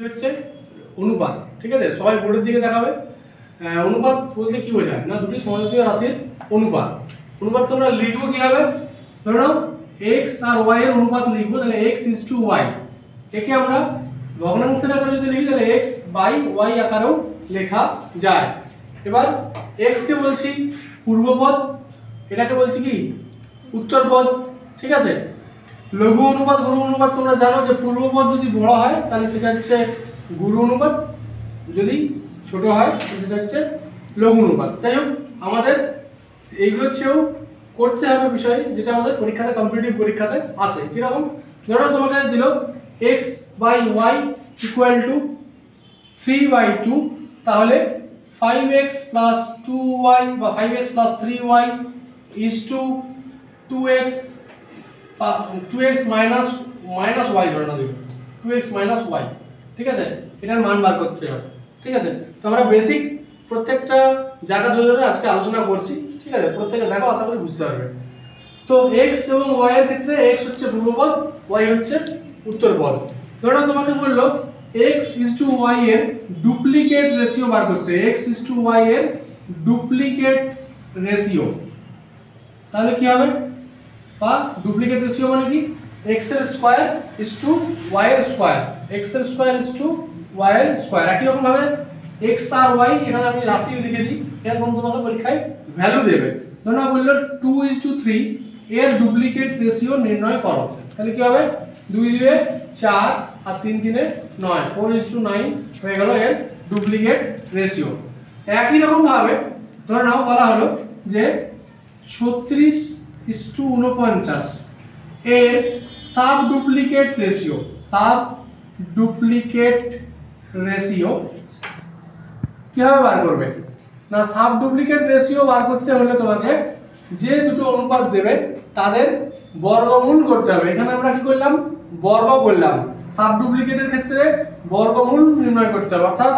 হচ্ছে অনুপাত। ঠিক আছে, সবাই বোর্ডের দিকে দেখাবে। অনুপাত বলতে কি বোঝায় না, দুটি সমজাতীয় রাশির অনুপাত। অনুপাতকে আমরা লিখবো কিভাবে, ধরে নাও এক্স আর ওয়াই এর অনুপাত লিখবো, তাহলে এক্স ইজ টু ওয়াই। একে আমরা ভগ্নাংশের আকারে যদি লিখি তাহলে এক্স বাই ওয়াই আকারেও লেখা যায়। এবার এক্স কে বলছি পূর্বপদ, এটাকে বলছি কি উত্তরপদ। ঠিক আছে, লঘু অনুপাত গুরু অনুপাত তোমরা জানো যে পূর্বপদ যদি বড় হয় তাহলে সেটা হচ্ছে গুরু অনুপাত, যদি ছোট হয় সেটা হচ্ছে লঘু অনুপাত। যাই হোক, আমাদের এইগুলো চেয়েও করতে হবে বিষয়, যেটা আমাদের পরীক্ষাতে কম্পিটিটিভ পরীক্ষাতে আসে। কিরকম, ধরো তোমাকে দিল X by Y equal to 3/2, তাহলে 5x প্লাস 2y বা 5x plus 3y is to 2x minus y ধরে না, 2x মাইনাস y। ঠিক আছে, এটার মান বার করতে হবে। ঠিক আছে, তো আমরা বেসিক প্রত্যেকটা জায়গা ধরে ধরে আজকে আলোচনা করছি। ঠিক আছে, প্রত্যেকটা দেখো, আশা করি বুঝতে পারবে। তো x এবং y এর ক্ষেত্রে x হচ্ছে পূর্বপদ, y হচ্ছে উত্তরপদ। ধরো তোমাকে বললো x is to y এর ডুপ্লিকেট রেশিও বার করতে, x is to y এর ডুপ্লিকেট রেশিও। তাহলে কি হবে, বা ডুপ্লিকেট রেশিও মানে কি, x এর স্কয়ার is to y এর স্কয়ার, x এর স্কয়ার is to y এর স্কয়ার। একই রকম ভাবে x আর y, এখানে আমি রাশি লিখেছি, এরকম তোমাকে পরীক্ষায় ভ্যালু দেবে। ধরো না বললো 2:3 এর ডুপ্লিকেট রেশিও নির্ণয় করো, তাহলে কি হবে, 2 2 4 আর 3 3 9, 4:9 হয়ে গেল এর ডুপ্লিকেট রেশিও। একই রকম ভাবে ধরে নাও বলা হলো যে 36:49 এর sub duplicate ratio, sub duplicate ratio কিভাবে বার করবে না, সাব ডুপ্লিকেট রেশিও বার করতে হলে তোমাকে যে দুটো অনুপাত দেবে তাদের বর্গমূল করতে হবে। এখানে আমরা কি করলাম, বর্গ করলাম। সাব ডুপ্লিকেটের ক্ষেত্রে বর্গমূল নির্ণয় করতে হবে, অর্থাৎ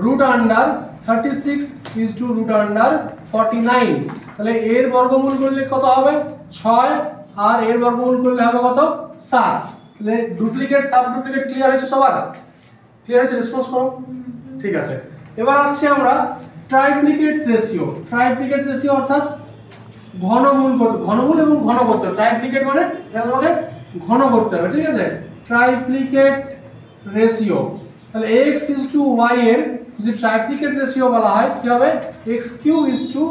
√36 is to √49। তাহলে এর বর্গমূল করলে কত হবে, 6, আর এর বর্গমূল করলে হবে কত, 7। তাহলে ডুপ্লিকেট সাব ডুপ্লিকেট ক্লিয়ার হয়েছে সবার? ক্লিয়ার হয়েছে? রেসপন্স করো। ঠিক আছে, এবার আসছে আমরা ট্রাইপ্লিকেট রেশিও। ট্রাইপ্লিকেট রেশিও অর্থাৎ ঘনমূল এবং ঘন করতে হবে। ট্রাইপ্লিকেট মানে তোমাকে ঘন করতে হবে। ঠিক আছে, ট্রাইপ্লিকেট রেশিও, তাহলে x is to y এর যদি ট্রাইপ্লিকেট রেশিও বলা হয় কি হবে, x³ is to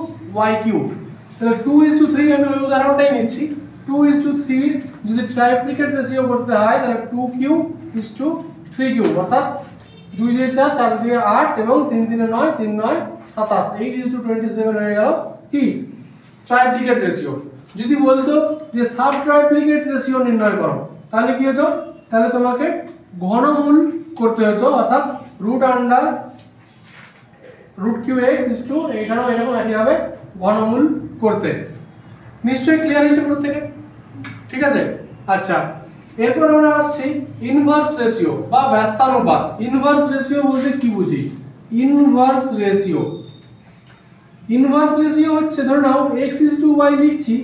y³। তাহলে 2:3, আমি ওই উদাহরণটাই নিচ্ছি, 2:3 যদি ট্রাইপ্লিকেট রেশিও করতে হয় তাহলে 2³ is to 3³ অর্থাৎ 2 2 4 4 2 8 এবং 3 3 9 3 9 27, 8:27 হয়ে গেল কি ট্রাইপ্লিকেট রেশিও। যদি বলতো যে সাব ট্রাইপ্লিকেট রেশিও নির্ণয় করো, তাহলে কি হতো, তাহলে তোমাকে ঘনমূল করতে হতো, অর্থাৎ √3x is to, এখানেও এরকম একই হবে ঘনমূল করতে। নিশ্চয়ই ক্লিয়ার হয়েছে প্রত্যেকে? ঠিক আছে, আচ্ছা, এরপর আমরা আসছি ইনভার্স রেশিও বা ব্যস্তানুপাত। ইনভার্স রেশিও বলতে কি বুঝি, ইনভার্স রেশিও, ইনভার্স রেশিও হচ্ছে ধরে নাও x is to y লিখছি,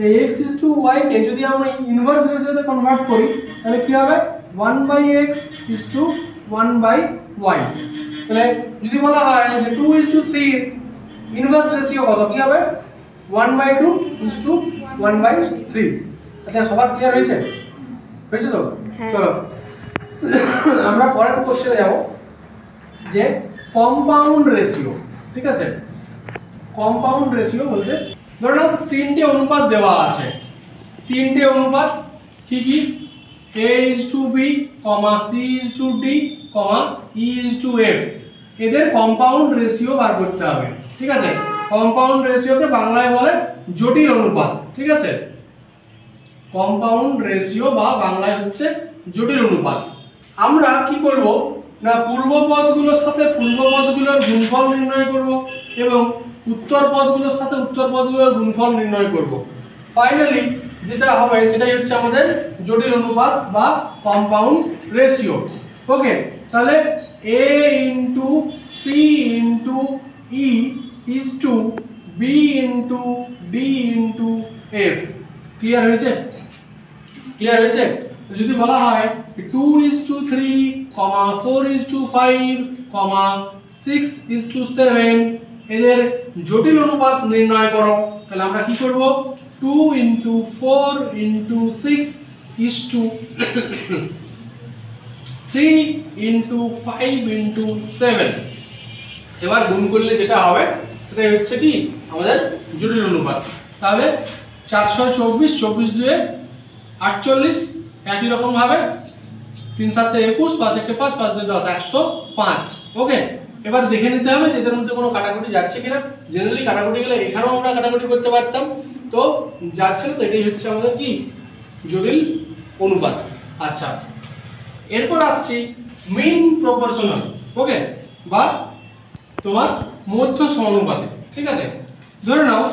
এই x is to y কে যদি আমরা ইনভার্স রেশিওতে কনভার্ট করি তাহলে কি হবে, 1/x is to 1/y। তাহলে যদি বলা হয় যে 2:3 ইনভার্স রেশিও কত, কি হবে, 1/2 is to 1/3। আচ্ছা, সবার ক্লিয়ার হয়েছে? হয়েছে তো? চলো আমরা পরের কোশ্চেনে যাব, যে কম্পাউন্ড রেশিও। ঠিক আছে, কম্পাউন্ড রেশিও বলতে ধরো নাও তিনটে অনুপাত দেওয়া আছে, তিনটে অনুপাত কি কি, a is to b, c is to d, e is to f, এদের কম্পাউন্ড রেশিও বার করতে হবে। ঠিক আছে, কম্পাউন্ড রেশিওকে বাংলায় বলে জটিল অনুপাত। ঠিক আছে, কম্পাউন্ড রেশিও বা বাংলায় হচ্ছে জটিল অনুপাত। আমরা কি করব না, পূর্বপদগুলোর সাথে পূর্বপদগুলোর গুণফল নির্ণয় করব এবং উত্তর পদগুলোর সাথে উত্তর পদগুলোর গুণফল নির্ণয় করব। ফাইনালি যেটা হবে সেটাই হচ্ছে আমাদের জটিল অনুপাত বা কম্পাউন্ড রেশিও। ওকে, তাহলে a into c into e is to b into d into f। Clear হয়েছে? ক্লিয়ার হয়েছে? যদি বলা হয় 2:3 4:5, 6:7 এদের জটিল অনুপাত নির্ণয় করো। তাহলে আমরা কি করব 2 × 4 × 6 3 × 5 × 7 এবার গুণ করলে যেটা হবে সেটাই হচ্ছে কি আমাদের জটিল অনুপাত। তাহলে 424, 24 2 48, একই রকম ভাবে 3 7 21, 5 1 5, 5 2 10, 105। ওকে, এবার দেখে নিতে হবে যে এদের মধ্যে কোনো কাটাকুটি যাচ্ছে কিনা। জেনারেলি কাটাকুটি গেলে এখানেও আমরা কাটাকুটি করতে পারতাম, তো যাচ্ছে না, তো এটাই হচ্ছে আমাদের কি জটিল অনুপাত। আচ্ছা, এরপর আসছি মিন প্রপোর্শনাল। ওকে, বা তোমার মধ্য সমানুপাতে। ঠিক আছে, ধরে নাও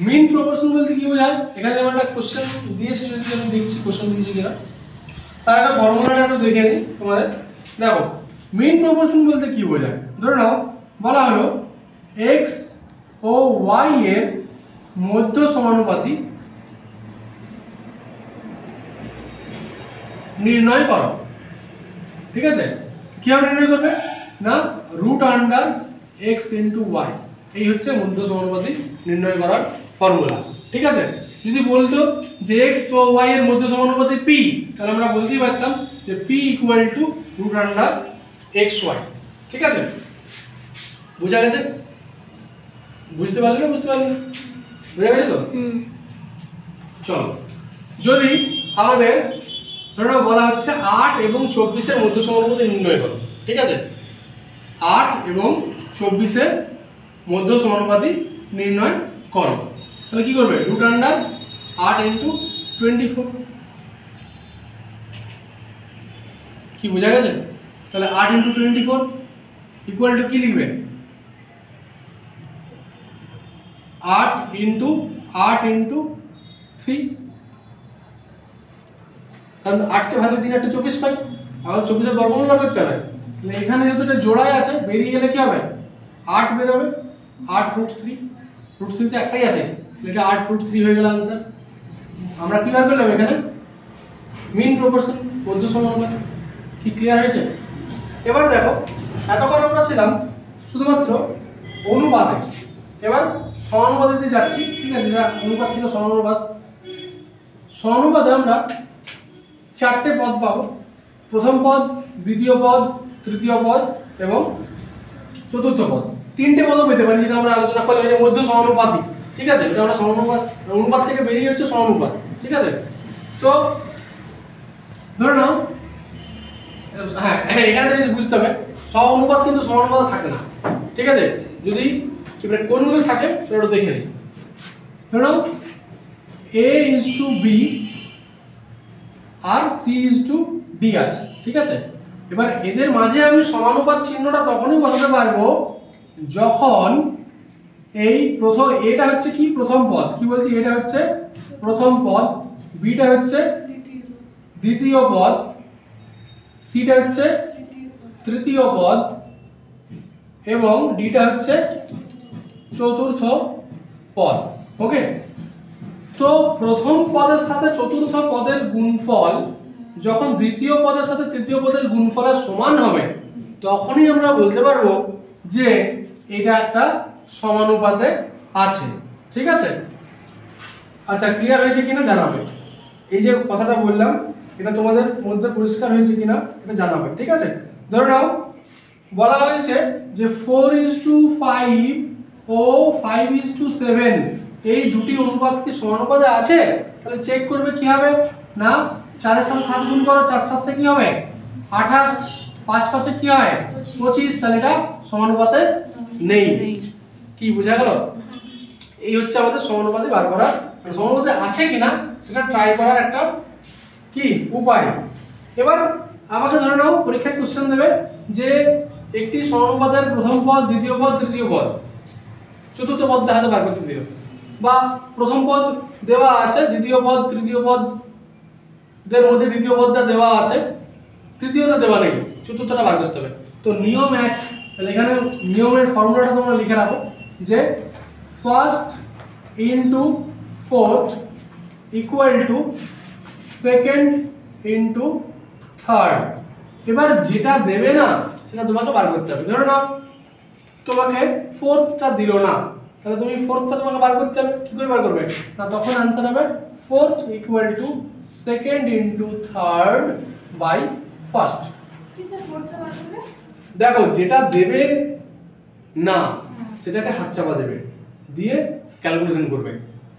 মিন প্রপোর্শন বলতে কি বোঝায়। এখানে আমরা একটা কোশ্চেন দিয়েছি, যদি আমি দেখছি কোশ্চেন দিয়েছি কিনা, তার একটা ফর্মুলাটা একটু দেখে নিই তোমাদের। দেখো মিন প্রপোর্শন বলতে কি বোঝায়। ধরে নাও বলা হলো x ও y এর মধ্য সমানুপাতি নির্ণয় করো। ঠিক আছে, কিভাবে নির্ণয় করবে না √x × y, এই হচ্ছে মধ্য সমানুপাতি নির্ণয় করার ফর্মুলা। ঠিক আছে, যদি বলতো যে x ও y এর মধ্য সমানুপাতি p, তাহলে আমরা বলতেই পারতাম যে p √xy। ঠিক আছে, বুঝা গেছে? বুঝতে পারলে না? বুঝতে পারলে? বুঝা গেছে তো? চলো, যদি আমাদের ধরো বলা হচ্ছে 8 এবং 24 এর মধ্য সমানুপাতি নির্ণয় করো। ঠিক আছে, 8 এবং 24 এর মধ্য সমানুপাতি নির্ণয় করো, তাহলে কি করবে √8 × 24। কি বোঝা গেছে? তাহলে 8 × 24 ইকুয়াল টু কি লিখবে 8 × 3। কারণ 8 কে ভাঙলে 3 × 8 24 পাই, আবার 24 এর বর্গমূল বার করতে হবে। তাহলে এখানে যেহেতু এটা জোড়ায় আছে, বেরিয়ে গেলে কি হবে 8 বেরোবে, 8 √3, √3 তো একটাই আছে, এটা 8 √3 হয়ে গেল आंसर। আমরা কি বার করলাম এখানে মিন প্রপোর্শন, মধ্য সমানুপাত। কি ক্লিয়ার হয়েছে? এবারে দেখো এতক্ষণ আমরা ছিলাম শুধুমাত্র অনুপাতে, এবার সমানুপাতে যাচ্ছি। ঠিক আছে, যেটা অনুপাত থেকে সমানুপাত। সমানুপাতে আমরা 4টে পদ পাবো, প্রথম পদ, দ্বিতীয় পদ, তৃতীয় পদ এবং চতুর্থ পদ। 3টে পদও পেতে পারি, যেটা আমরা আলোচনা করলাম যে মধ্য সমানুপাতি। ঠিক আছে, এটা আমরা সমানুপাত, অনুপাত থেকে বেরিয়ে হচ্ছে সমানুপাত। ঠিক আছে, তো ধরে নাও, হ্যাঁ এখানে জিনিস বুঝতে হবে, সমানুপাত কিন্তু সমানুপাত থাকে না। ঠিক আছে, যদি এবারে কোনগুলো থাকে সেটা দেখে নিই। ধরে নাও a:b আর c:d আছে। ঠিক আছে, এবার এদের মাঝে আমি সমানুপাত চিহ্নটা তখনই বসাতে পারবো যখন এই প্রথম এটা হচ্ছে কি প্রথম পদ, কি বলছি এটা হচ্ছে প্রথম পদ, বিটা হচ্ছে দ্বিতীয় পদ, সিটা হচ্ছে তৃতীয় পদ এবং ডিটা হচ্ছে চতুর্থ পদ। ওকে, তো প্রথম পদের সাথে চতুর্থ পদের গুণফল যখন দ্বিতীয় পদের সাথে তৃতীয় পদের গুণফলের সমান হবে, তখনই আমরা বলতে পারবো যে এটা একটা সমানুপাতে আছে। ঠিক আছে, আচ্ছা ক্লিয়ার হয়েছে কিনা জানাবে। এই যে কথাটা বললাম এটা তোমাদের মধ্যে পরিষ্কার হয়েছে কিনা এটা জানাবে। ঠিক আছে, ধরে নাও বলা হয়েছে যে 4:5 ও 5:7 এই দুটি অনুপাত কি সমানুপাতে আছে। তাহলে চেক করবে কি হবে না 4 এর সাথে 7 গুণ করো, 4 7 কি হবে 28, 5 5 কি হয় 25, তাহলে এটা সমানুপাতে নেই। কি বোঝা গেল? এই হচ্ছে আমাদের সমানুপাতে বার করার, সমানুপাতে আছে কিনা সেটা ট্রাই করার একটা কি উপায়। এবার আমাকে ধরে নাও পরীক্ষায় কোশ্চেন দেবে যে একটি সমানুপাতের প্রথম পদ, দ্বিতীয় পদ, তৃতীয় পদ, চতুর্থ পদ দেখাতে বার করতে দিল, বা প্রথম পদ দেওয়া আছে, দ্বিতীয় পদ, তৃতীয় পদ দের মধ্যে দ্বিতীয় পদটা দেওয়া আছে, তৃতীয়টা দেওয়া নেই, চতুর্থটা বার করতে হবে। তো নিয়ম এক, তাহলে এখানে নিয়মের ফর্মুলাটা তোমরা লিখে রাখো যে first into fourth equal to second into third. এবার যেটা দেবে না সেটা তোমাকে বার করতে হবে। ধরো নাও তোমাকে ফোর্থটা দিল না, তাহলে তুমি ফোর্থটা তোমাকে বার করতে হবে। কি করে বার করবে না, তখন आंसर হবে fourth equal to second into third by first. কি স্যার ফোর্থটা বার করলে? দেখো যেটা দেবে না সেটাকে হাতচাপা দেবে, দিয়ে ক্যালকুলেশন করবে।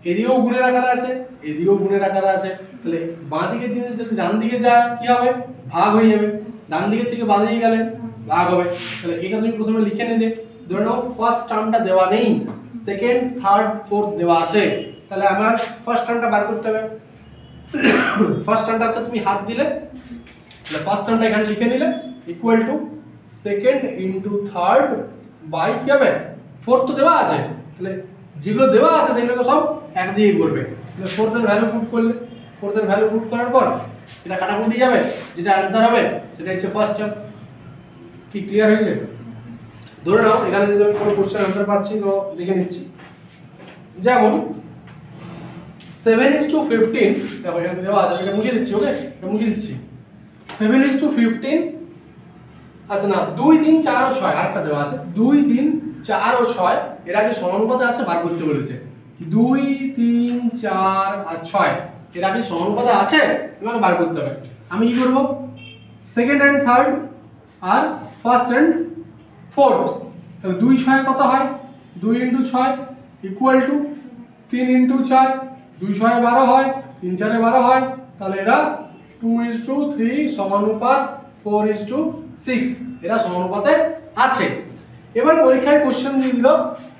এদিকেও গুণের আকারে আছে, এদিকেও গুণের আকারে আছে, তাহলে বাঁ দিকের জিনিস যদি ডান দিকে যায় কি হবে, ভাগ হয়ে যাবে। ডান দিকের থেকে বাঁ দিকে গেলে ভাগ হবে। তাহলে এটা তুমি প্রথমে লিখে নিলে। ধরে নাও ফার্স্ট টার্মটা দেওয়া নেই, সেকেন্ড থার্ড ফোর্থ দেওয়া আছে, তাহলে আমার ফার্স্ট টার্মটা বার করতে হবে। ফার্স্ট টার্মটাতে তুমি হাত দিলে, তাহলে ফার্স্ট টার্মটা এখানে লিখে নিলে equal to second into third by কি হবে ফোর্থ তো দেওয়া আছে, তাহলে যেগুলো দেওয়া আছে সেগুলোকে সব এক দিয়ে করবে। তাহলে ফোর্থের ভ্যালু পুট করলে, ফোর্থের ভ্যালু পুট করার পর এটা কাটাকুটি যাবে, যেটা आंसर হবে সেটা হচ্ছে ফার্স্ট টার্ম। কি ক্লিয়ার হয়েছে? ধরে নাও এখানে যদি আমি কোনো কোশ্চেন आंसर পাচ্ছি তো দেখে নিচ্ছি। যেমন 7:15, দেখো এখানে দেওয়া আছে, এটা মুছে দিচ্ছি। ওকে, এটা মুছে দিচ্ছি। 7:15, আচ্ছা না 2 3 4 ও 6 আরেকটা দেওয়া আছে, 2 3 4 ও 6 এর আগে সমানুপাতে আছে, বার করতে বলেছে। 2 3 4 আর 6 এর আগে সমানুপাতে আছে, তোমাকে বার করতে হবে। আমি কি করব, সেকেন্ড এন্ড থার্ড আর ফার্স্ট এন্ড ফোর্থ, তাহলে 2 6 কত হয়, 2 * 6 ইকুয়াল টু 3 * 4, 2 6 12 হয়, 3 4 12 হয়, তাহলে এরা 2:3 সমানুপাত 4:6 এরা সমানুপাতে আছে। এবার পরীক্ষায় কোশ্চেন দিয়ে দিল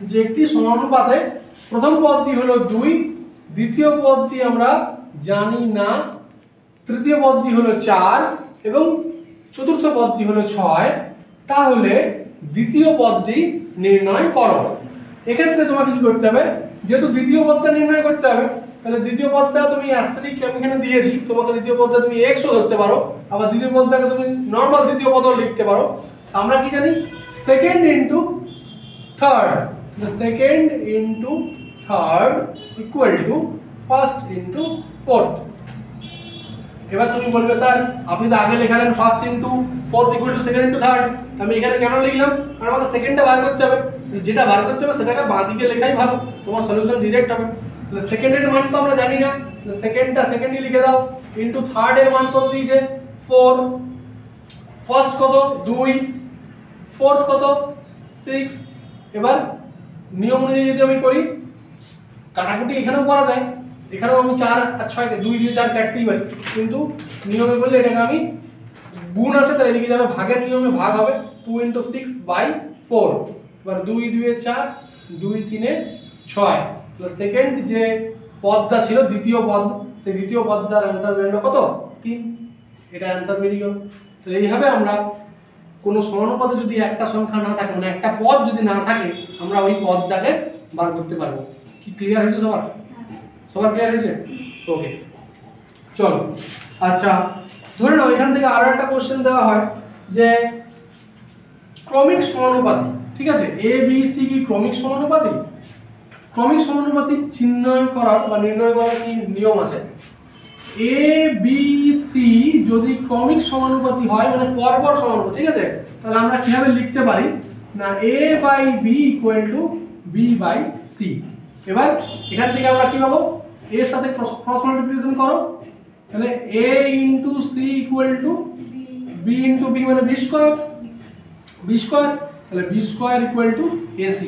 যে একটি সমানুপাতে প্রথম পদটি হলো 2, দ্বিতীয় পদটি আমরা জানি না, তৃতীয় পদটি হলো 4 এবং চতুর্থ পদটি হলো 6, তাহলে দ্বিতীয় পদটি নির্ণয় করো। এক্ষেত্রে তোমাকে কি করতে হবে, যেহেতু দ্বিতীয় পদটা নির্ণয় করতে হবে, তাহলে দ্বিতীয় পদটা তুমি অ্যাস্টেরিস্ক আমি এখানে দিয়েছি, তোমাকে দ্বিতীয় পদটা তুমি x ও ধরতে পারো, আবার দ্বিতীয় পদটাকে তুমি নরমাল দ্বিতীয় পদও লিখতে পারো। আমরা কি জানি, second into third, second into third equal to first into fourth. এবার তুমি বলবে স্যার আপনি তো আগে লেখালেন first into fourth equal to second into third, আমি এখানে কেন লিখলাম, কারণ আমাদের সেকেন্ডটা বার করতে হবে। যেটা বার করতে হবে সেটাকে বাঁ দিকে লেখাই ভালো, তোমার সলিউশন ডাইরেক্ট হবে। তাহলে সেকেন্ডের মান তো আমরা জানি না, তাহলে সেকেন্ডটা সেকেন্ডই লিখে দাও, ইনটু থার্ড এর মান কত দিয়েছে 4, ফার্স্ট কত 2, ফোর্থ কত 6। এবার নিয়ম অনুযায়ী যদি আমি করি, কাটাকুটি এখানেও করা যায়, এখানেও আমি 4 আর 6 কে 2 দিয়ে 4 কাটতেই পারি, কিন্তু নিয়মে বললে এটাকে আমি গুণ আছে তাহলে লিখে যাবে, ভাগের নিয়মে ভাগ হবে 2 * 6/4। এবার 2 2 4, 2 3 6, প্লাস সেকেন্ড যে পদটা ছিল দ্বিতীয় পদ, সেই দ্বিতীয় পদটার आंसर বের হলো কত 3, এটা आंसर বেরিয়ে গেল। তাহলে এইভাবে আমরা কোনো সমানুপাতে যদি একটা সংখ্যা না থাকে, মানে একটা পদ যদি না থাকে, আমরা ওই পদটাকে বার করতে পারবো। কি ক্লিয়ার হয়েছে সবার? সবার ক্লিয়ার হয়েছে? ওকে, চলো। আচ্ছা ধরে নাও এখান থেকে আরো একটা কোশ্চেন দেওয়া হয় যে ক্রমিক সমানুপাতি, ঠিক আছে, এ বি সি কি ক্রমিক সমানুপাতি? ক্রমিক সমানুপাতি চিহ্নিত করার বা নির্ণয় করার কি নিয়ম আছে? এ বি সি যদি ক্রমিক সমানুপাতি হয়, মানে পরপর সমানুপাতি, ঠিক আছে, তাহলে আমরা কিভাবে লিখতে পারি না a by b equal to b by c। এবার এখান থেকে আমরা কি পাবো, a এর সাথে ক্রস মাল্টিপ্লিকেশন করো, তাহলে a into c equal to b into b মানে b স্কয়ার, তাহলে b square equal to ac।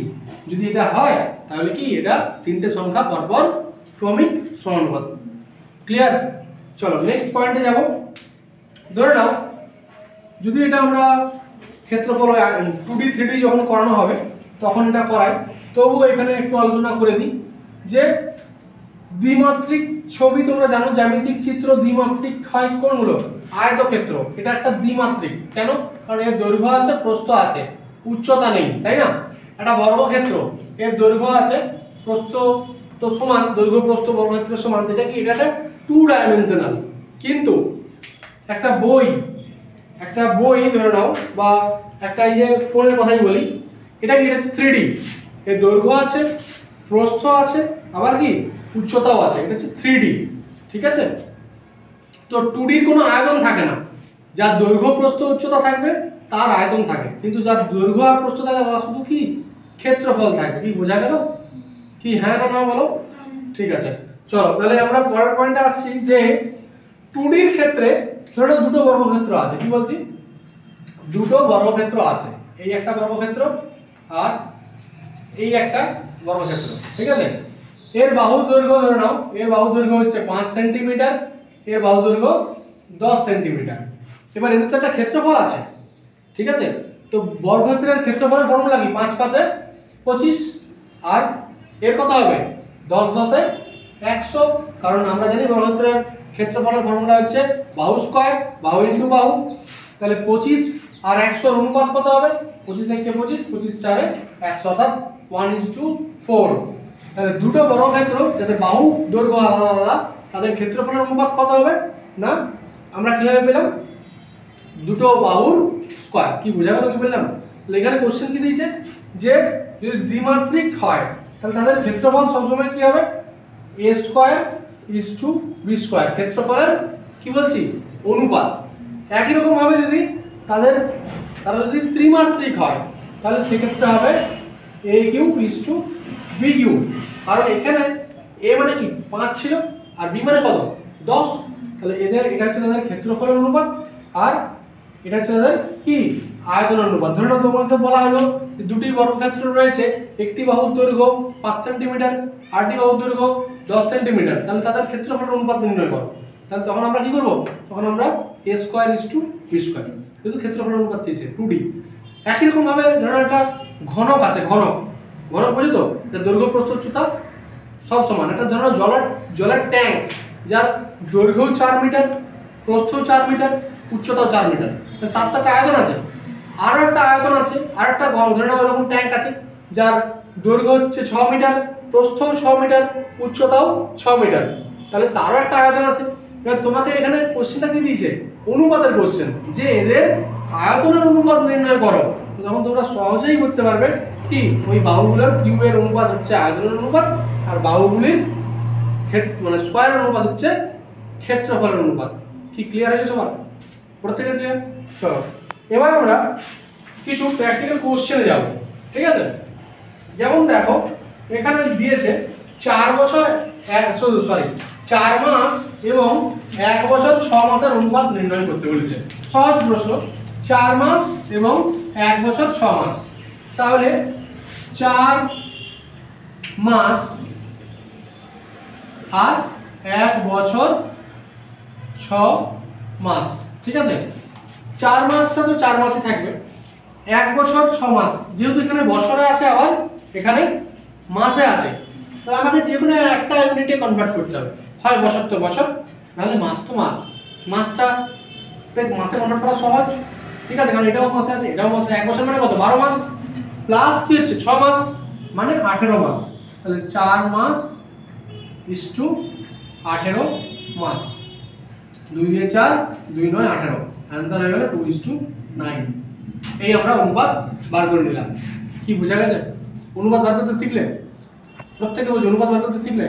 যদি এটা হয় তাহলে কি এটা তিনটে সংখ্যা পরপর ক্রমিক সমানুপাতি। ক্লিয়ার? চলো নেক্সট পয়েন্টে যাব। ধরে নাও যদি এটা আমরা ক্ষেত্রফল 2D 3D যখন করানো হবে তখন এটা করাই, তবু এখানে একটু আলোচনা করে দিই যে দ্বিমাত্রিক ছবি, তোমরা জানো জ্যামিতিক চিত্র দ্বিমাত্রিক হয় কোনগুলো? আয়তক্ষেত্র, এটা একটা দ্বিমাত্রিক। কেন? কারণ এর দৈর্ঘ্য আছে, প্রস্থ আছে, উচ্চতা নেই, তাই না? একটা বর্গক্ষেত্র, এর দৈর্ঘ্য আছে, প্রস্থ তো সমান, দৈর্ঘ্য প্রস্থ বর্গক্ষেত্রের সমান, এটা কি এটা একটা 2 ডাইমেনশনাল। কিন্তু একটা বই ধরে নাও, বা একটা এই যে ফোনের কথাই বলি, এটা কি এটা হচ্ছে 3D, এর দৈর্ঘ্য আছে, প্রস্থ আছে, আবার কি উচ্চতাও আছে, এটা হচ্ছে 3D, ঠিক আছে? তো 2D এর কোনো আয়তন থাকে না, যার দৈর্ঘ্য প্রস্থ উচ্চতা থাকবে তার আয়তন থাকে, কিন্তু যার দৈর্ঘ্য আর প্রস্থ থাকে তার শুধু কি ক্ষেত্রফল থাকবে। কি বোঝা গেল? কি হ্যাঁ না না বলো? ঠিক আছে, চলো তাহলে আমরা পরের পয়েন্টে আসছি যে 2D এর ক্ষেত্রে ধরো দুটো বর্গক্ষেত্র আছে। কি বলছি? দুটো বর্গক্ষেত্র আছে, এই একটা বর্গক্ষেত্র আর এই একটা বর্গক্ষেত্র, ঠিক আছে? এর বাহুর দৈর্ঘ্য ধরে নাও, এর বাহুর দৈর্ঘ্য হচ্ছে 5 সেন্টিমিটার, এর বাহুর দৈর্ঘ্য 10 সেন্টিমিটার। এবার এদের তো একটা ক্ষেত্রফল আছে, ঠিক আছে? তো বর্গক্ষেত্রের ক্ষেত্রফলের ফর্মুলা কি? 5 5 25, আর এর কত হবে? 10 10 100, কারণ আমরা জানি বর্গক্ষেত্রের ক্ষেত্রফলের ফর্মুলা হচ্ছে বাহু স্কয়ার, বাহু ইনটু বাহু। তাহলে 25 আর 100 এর অনুপাত কত হবে? 25 1 25, 25 4 100, অর্থাৎ 1:4। তাহলে দুটো বর্গক্ষেত্র যাদের বাহু দৈর্ঘ্য আলাদা আলাদা তাদের ক্ষেত্রফলের অনুপাত কত হবে? না আমরা কিভাবে পেলাম? দুটো বাহুর স্কয়ার। কি বোঝা গেল কি বললাম? তাহলে এখানে কোশ্চেন কি দিয়েছে যে যদি দ্বিমাত্রিক হয় তাহলে তাদের ক্ষেত্রফল সবসময় কি হবে? a square is to b square, ক্ষেত্রফলের কি বলছি অনুপাত। একই রকম ভাবে যদি তারা যদি ত্রিমাত্রিক হয় তাহলে সেক্ষেত্রে হবে a cube is to b cube, কারণ এখানে a মানে কি 5 ছিল আর b মানে কত 10। তাহলে এটা হচ্ছে তাদের ক্ষেত্রফলের অনুপাত, আর এটা হচ্ছে তাদের কি আয়তনের অনুপাত। ধরে নাও তোমাকে বলা হলো যে দুটি বর্গক্ষেত্র রয়েছে, একটি বাহুর দৈর্ঘ্য 5 সেন্টিমিটার, আরটি বাহুর দৈর্ঘ্য 10 সেন্টিমিটার, তাহলে তাদের ক্ষেত্রফলের অনুপাত নির্ণয় করো। তাহলে তখন আমরা কি করব? তখন আমরা a square is to b square, কিন্তু ক্ষেত্রফলের অনুপাত চেয়েছে 2D। একই রকম ভাবে ধরো একটা ঘনক আছে, ঘনক বোঝো তো, যার দৈর্ঘ্য প্রস্থ উচ্চতা সব সমান। এটা ধরো জলের ট্যাঙ্ক, যার দৈর্ঘ্য 4 মিটার, প্রস্থ 4 মিটার, উচ্চতাও 4 মিটার, তার তো একটা আয়তন আছে। আরো একটা আয়তন আছে, আর একটা ধরে নাও এরকম ট্যাঙ্ক আছে যার দৈর্ঘ্য হচ্ছে 6 মিটার, প্রস্থও 6 মিটার, উচ্চতাও 6 মিটার, তাহলে তারও একটা আয়তন আছে। এবার তোমাকে এখানে কোশ্চেনটা কি দিয়েছে? অনুপাতের কোশ্চেন, যে এদের আয়তনের অনুপাত নির্ণয় করো। তখন তোমরা সহজেই করতে পারবে কি ওই বাহুগুলোর কিউবের অনুপাত হচ্ছে আয়তনের অনুপাত, আর বাহুগুলির মানে স্কয়ারের অনুপাত হচ্ছে ক্ষেত্রফলের অনুপাত। কি ক্লিয়ার হয়েছে সবার? প্রত্যেকে ক্লিয়ার? চলো এবার আমরা কিছু প্র্যাকটিক্যাল কোশ্চেনে যাব, ঠিক আছে? যেমন দেখো এখানে দিয়েছে 4 মাস এবং 1 বছর 6 মাসের অনুপাত নির্ণয় করতে বলেছে। সহজ প্রশ্ন, 4 মাস এবং 1 বছর 6 মাস। তাহলে 4 মাস আর 1 বছর 6 মাস, ঠিক আছে? 4 মাসটা তো 4 মাসই থাকবে, 1 বছর 6 মাস যেহেতু এখানে বছরে আছে আবার এখানে মাসে আছে, তাহলে আমাকে যে কোনো একটা ইউনিটে কনভার্ট করতে হবে। হয় বছর তো বছর, নাহলে মাস তো মাস। মাসটা মাসে কনভার্ট করা সহজ, ঠিক আছে? কারণ এটাও মাসে আছে এটাও মাসে। 1 বছর মানে কত? 12 মাস, প্লাস কি হচ্ছে 6 মাস মানে 18 মাস। তাহলে 4 মাস ইজ টু 18 মাস, 2 দিয়ে 4, 2 9 18, आंसर হয়ে গেল 2:9। এই আমরা অনুপাত বার করে নিলাম। কি বোঝা গেছে? অনুপাত বার করতে শিখলে প্রত্যেকে বুঝো, অনুপাত বার করতে শিখলে,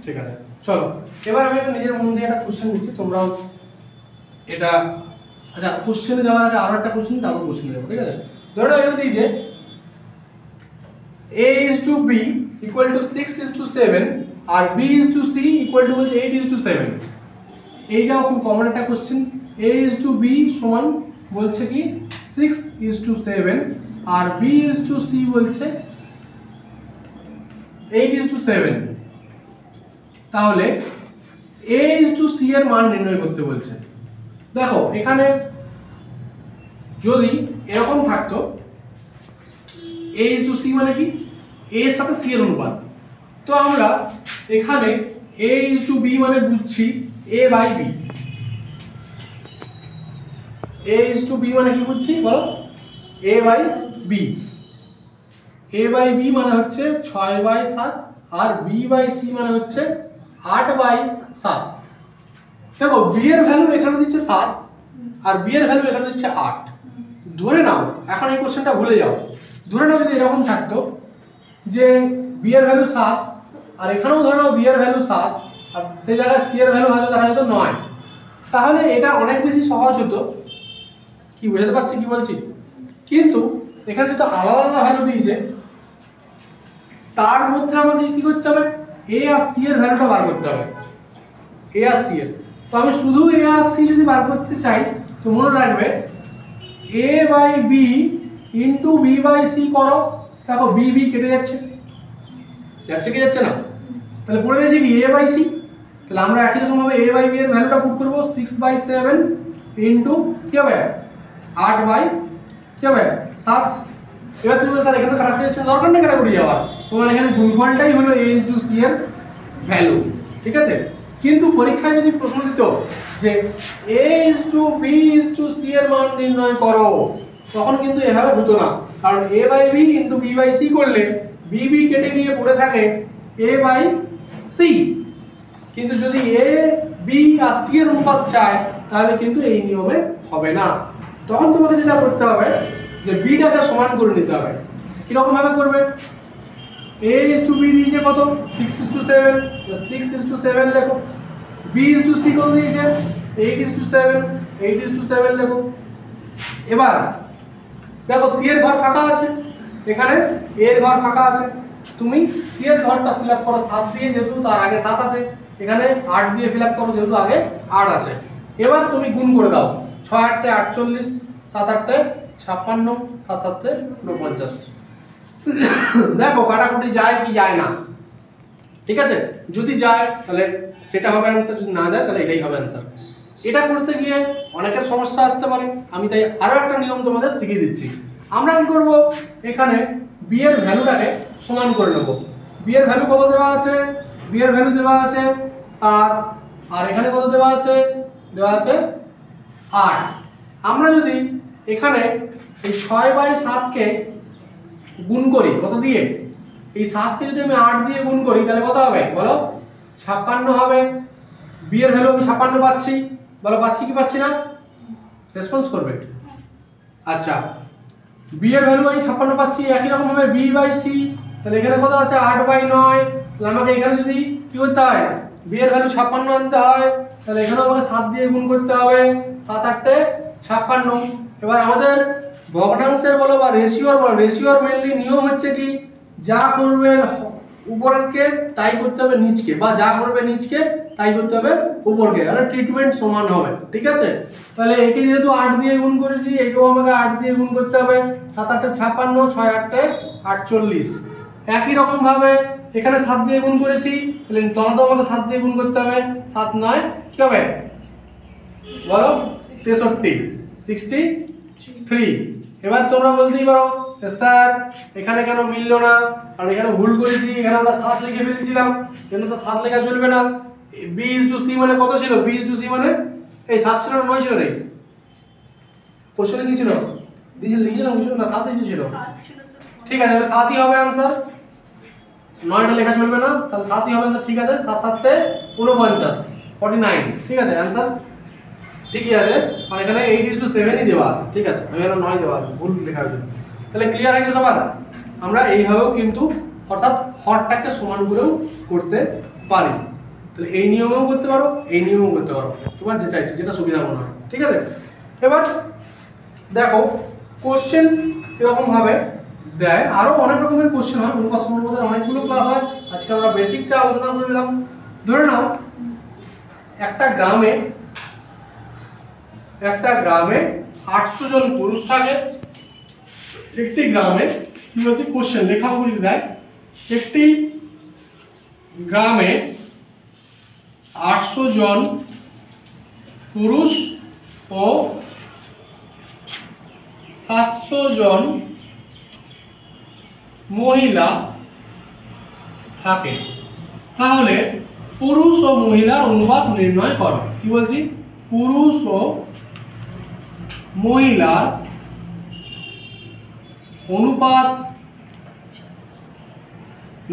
ঠিক আছে? চলো এবার আমি একটা নিজের মন দিয়ে একটা কোশ্চেন দিচ্ছি, তোমরাও এটা। আচ্ছা কোশ্চেনে যাওয়ার আগে আরো একটা কোশ্চেন, তারপর কোশ্চেনে যাব, ঠিক আছে? ধরো এখানে দিয়েছে a is to b equal to 6:7 R b is to c equal to 8:7। এইটাও খুব কমন একটা question. a is to b সমান বলছে কি 6:7 আর b is to c বলছে 8:7। তাহলে a is to c এর মান নির্ণয় করতে বলছে। দেখো এখানে যদি এরকম থাকতো a is to c মানে কি a এর সাথে c এর অনুপাত, তো আমরা এখানে a is to b মানে বুঝছি a by b। a is to b মানে কি বুঝছি বলো? a by b। a by b মানে হচ্ছে 6/7 আর b by c মানে হচ্ছে 8/7। দেখো b এর ভ্যালু এখানে দিচ্ছে 7 আর b এর ভ্যালু এখানে দিচ্ছে 8। ধরে নাও, এখন এই কোশ্চেনটা ভুলে যাও, ধরে নাও যদি এরকম থাকতো যে b এর ভ্যালু 7 আর এখানেও ধরে নাও b এর ভ্যালু 7 আর সেই জায়গায় c এর ভ্যালু হয়তো দেখা যেত 9, তাহলে এটা অনেক বেশি সহজ হতো কি বুঝতে পারছি কি বলছি? কিন্তু এখানে যেটা আলাদা আলাদা ভ্যালু দিয়েছে তার মধ্যে আমাদের কি করতে হবে, এ আর সি এর ভ্যালুটা বার করতে হবে। এ আর সি এর, তো আমি শুধু এ আর সি যদি বার করতে চাই তো মনে রাখবে A by B into B by C করো। দেখো বি বি কেটে যাচ্ছে, যাচ্ছে কি যাচ্ছে না? তাহলে পড়ে গেছে কি এ বাই সি। তাহলে আমরা একই রকম ভাবে এ বাই বি এর ভ্যালুটা পুট করব 6/7 ইন্টু কি হবে 8 বাই কি হবে 7। এবার তুমি বলতে এখানে খারাপ হয়ে যাচ্ছে, দরকার নেই কাটাকুটি যাওয়ার, তোমার এখানে গুণফলটাই হলো a ইজ টু c এর ভ্যালু, ঠিক আছে? কিন্তু পরীক্ষায় যদি প্রশ্ন দিত যে a is to b is to c এর মান নির্ণয় করো, তখন কিন্তু এভাবে হতো না, কারণ a by b into b by c করলে b b কেটে গিয়ে পড়ে থাকে a বাই c। কিন্তু যদি a b আর c এর অনুপাত চায় তাহলে কিন্তু এই নিয়মে হবে না। তখন তোমাকে যেটা করতে হবে যে b টাকে সমান করে নিতে হবে। কি রকম ভাবে করবে? a is to b দিয়েছে কত 6:7, 6:7 লেখো। b is to c কত দিয়েছে 8:7, 8:7 লেখো। এবার দেখো c এর ঘর ফাঁকা আছে, এখানে a এর ঘর ফাঁকা আছে, তুমি c এর ঘরটা ফিল আপ করো 7 দিয়ে, যেহেতু তার আগে 7 আছে, এখানে 8 দিয়ে ফিল আপ করো যেহেতু আগে 8 আছে। এবার তুমি গুণ করে দাও, 6 8 48, 7 8 56, 7 7 49। দেখো কাটাকুটি যায় কি যায় না, ঠিক আছে? যদি যায় তাহলে সেটা হবে অ্যানসার, যদি না যায় তাহলে এটাই হবে অ্যানসার। এটা করতে গিয়ে অনেকের সমস্যা আসতে পারে, আমি তাই আরো একটা নিয়ম তোমাদের শিখিয়ে দিচ্ছি। আমরা কি করব, এখানে b এর ভ্যালুটাকে সমান করে নেব। b এর ভ্যালু কত দেওয়া আছে? b এর ভ্যালু দেওয়া আছে 7, আর এখানে কত দেওয়া আছে? দেওয়া আছে 8। আমরা যদি এখানে এই 6/7 কে গুণ করি কত দিয়ে, এই 7 কে যদি আমি 8 দিয়ে গুণ করি তাহলে কত হবে বলো? 56 হবে। b এর ভ্যালু আমি 56 পাচ্ছি, বলো পাচ্ছি কি পাচ্ছি না? রেসপন্স করবে। আচ্ছা, b এর ভ্যালু আমি 56 পাচ্ছি, একই রকম ভাবে b বাই c, তাহলে এখানে কত আছে 8/9। তাহলে আমাকে এখানে যদি কি করতে হয়, b এর ভ্যালু 56 আনতে হয়, তাহলে এখানেও আমাকে 7 দিয়ে গুণ করতে হবে, 7 8 56। এবার আমাদের ভগ্নাংশের বলো বা রেশিওর বলো, রেশিওর মেইনলি নিয়ম হচ্ছে কি, যা করবে উপরকে তাই করতে হবে নিচকে, বা যা করবে নিচকে তাই করতে হবে উপরকে, মানে ট্রিটমেন্ট সমান হবে, ঠিক আছে? তাহলে একে যেহেতু 8 দিয়ে গুণ করেছি, একেও আমাকে 8 দিয়ে গুণ করতে হবে, 7 8 56, 6 8 48। একই রকম ভাবে এখানে 7 দিয়ে গুণ করেছি, তাহলে তলাতেও আমাকে 7 দিয়ে গুণ করতে হবে, 7 9 কি হবে বলো 63, 63। এবার তোমরা বলতেই পারো স্যার এখানে কেন মিললো না, কারণ এখানে ভুল করেছি, এখানে আমরা 7 লিখে ফেলেছিলাম, কেন তো 7 লেখা চলবে না। b is to c মানে কত ছিল? b is to c মানে এই 7 ছিল না 9 ছিল রে? কোশ্চেনে কি ছিল? দিয়েছিল লিখেছিলাম কিছু না, 7 দিয়েছিল। ঠিক আছে, তাহলে 7ই হবে आंसर, 9টা লেখা চলবে না, তাহলে 7ই হবে आंसर। ঠিক আছে, 7 7 49, 49, ঠিক আছে आंसर ঠিকই আছে। আর এখানে 8:7ই দেওয়া আছে, ঠিক আছে, আমি এখানে 9 দেওয়া আছে, ভুল লেখা হয়েছে। তাহলে ক্লিয়ার হয়েছে সবার? আমরা এইভাবেও কিন্তু অর্থাৎ হরটাকে সমান করেও করতে পারি। তাহলে এই নিয়মেও করতে পারো, এই নিয়মেও করতে পারো, তোমার যেটা ইচ্ছে, যেটা সুবিধা মনে হয়, ঠিক আছে? এবার দেখো কোশ্চেন কিরকম ভাবে দেয়, আরো অনেক রকমের কোশ্চেন হয়, অনুপাত সম্পর্কে অনেকগুলো ক্লাস হয়, আজকে আমরা বেসিকটা আলোচনা করে নিলাম। ধরে নাও একটা গ্রামে 800 জন পুরুষ থাকে। একটি গ্রামে কি বলছে কোশ্চেন লেখা বলে দেয়, একটি গ্রামে 800 জন পুরুষ ও 700 জন মহিলা থাকে, তাহলে পুরুষ ও মহিলার অনুপাত নির্ণয় করো। কি বলছি? পুরুষ ও মহিলার অনুপাত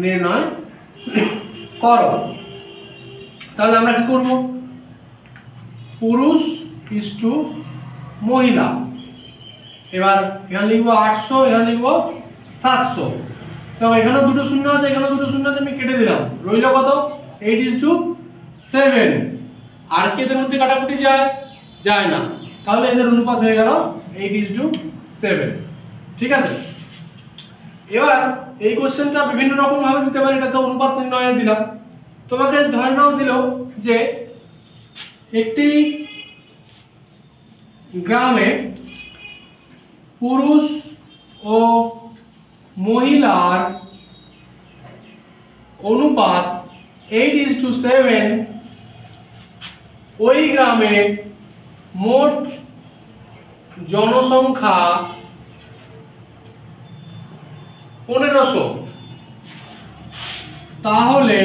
নির্ণয় করো। তাহলে আমরা কি করব? পুরুষ ইজ টু মহিলা, এবার এখানে লিখবো 800, এখানে লিখবো 700। দেখো এখানেও দুটো শূন্য আছে, এখানেও দুটো শূন্য আছে, আমি কেটে দিলাম, রইল কত 8:7। আর কি এদের মধ্যে কাটাকুটি যায়? যায় না, তাহলে এদের অনুপাত হয়ে গেল 8:7। ঠিক আছে, এবার এই কোশ্চেনটা বিভিন্ন রকম ভাবে দিতে পারে। এটা তো অনুপাত নির্ণয়ে দিলাম, তোমাকে ধরে নাও দিল যে একটি গ্রামে পুরুষ ও মহিলার অনুপাত 8:7। ওই গ্রামে মোট জনসংখ্যা 1500। তাহলে